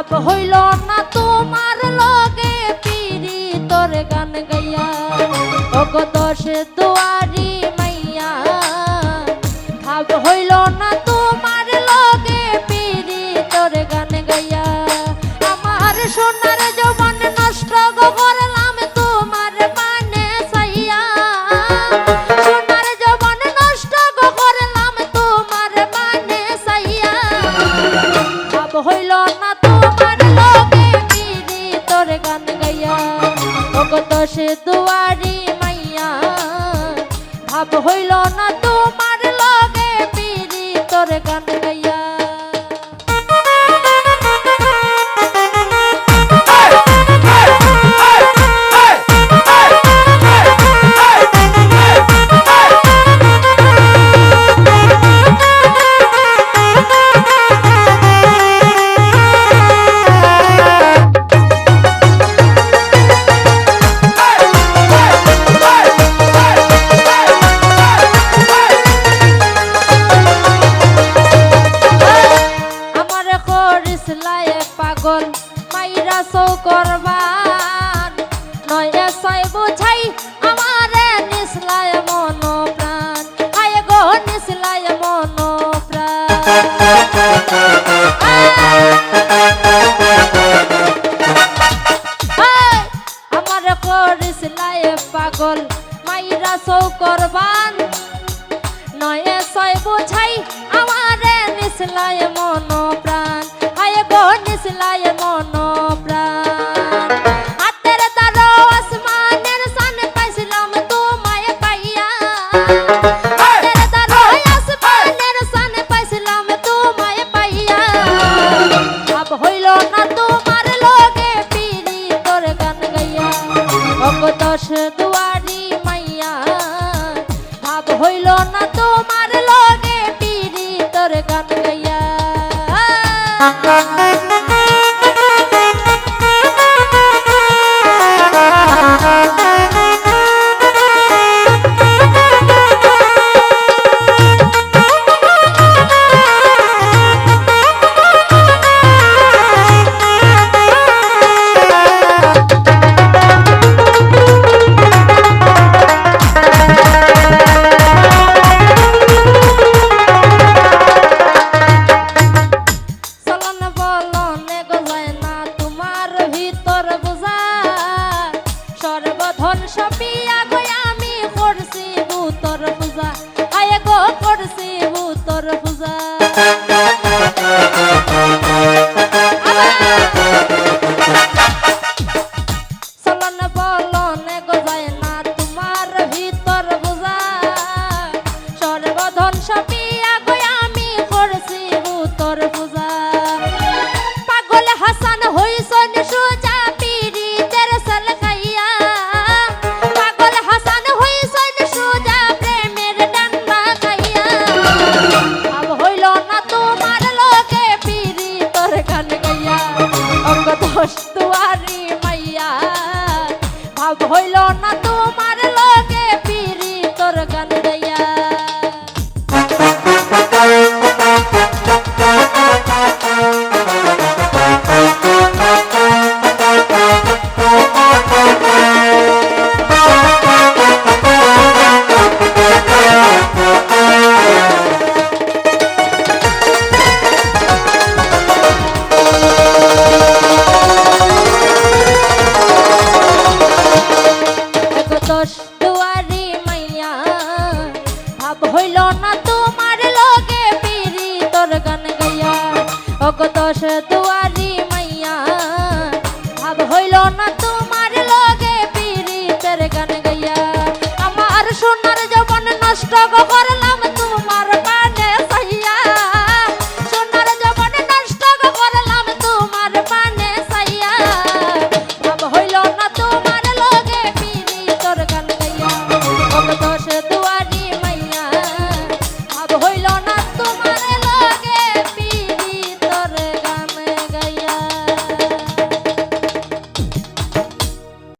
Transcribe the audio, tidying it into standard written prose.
ভাব হইল না তোমার লগে পীড়িতর গান গাইয়া ওগো দশ দুয়ারি মাইয়া ভাব হইল না তোমার লগে পীড়িতর গান গাইয়া আমার সোনার যৌবন নষ্ট গো করলাম তোমার পানে চাইয়া সোনার যৌবন নষ্ট গো করলাম তোমার পানে চাইয়া ভাব হইল না তোমার লগে পীড়িতর গান গাইয়া ওগো দশ দুয়ারি মাইয়া ভাব হইল না তোমার লগে পীড়িতর গান গাইয়া পাগল মাইরা সৌ করবান নয় ছয় বুঝাই আমারে নিসলায় মন প্রাণ আয় গো নিসলায় মন প্রাণ আমার করিসলায় পাগল মাইরা সৌ করবান নয় ছয় বুঝাই আমারে নিসলায় মন প্রাণ নিসলায় মন প্রাণ হাতের তারো আসমানের সান পাইছিলাম তোমায় পাইয়া হাতের তারো আসমানের সান পাইছিলাম তোমায় পাইয়া ভাব হইল না তোমার লগে পীড়িতর গান গাইয়া ওগো দশ দুয়ারি মাইয়া ভাব হইল না তোমার লগে পীড়িতর গান গাইয়া সপিয়া গো আমি করছি ভূতর পূজা আয় গো করছি ভূতর পূজা চলন বলন গো যায় না তোমার ভিতর পূজা সর্বধন সপিয়া গো আমি করছি ভূতর পূজা পাগল হাসান হইছন সুজা পীড়িতের সাল খাইয়া দশ দুয়ারি মাইয়া ভাব হইল না তোমার লগে পীড়িতর গান গাইয়া দশ দুয়ারি মাইয়া ভাব হইল না তোমার লগে পীড়িতর গান গাইয়া ওগো দশ দুয়ারি মাইয়া ভাব হইল না তোমার লগে পীড়িতের গান গাইয়া আমার সোনার যৌবন নষ্ট গো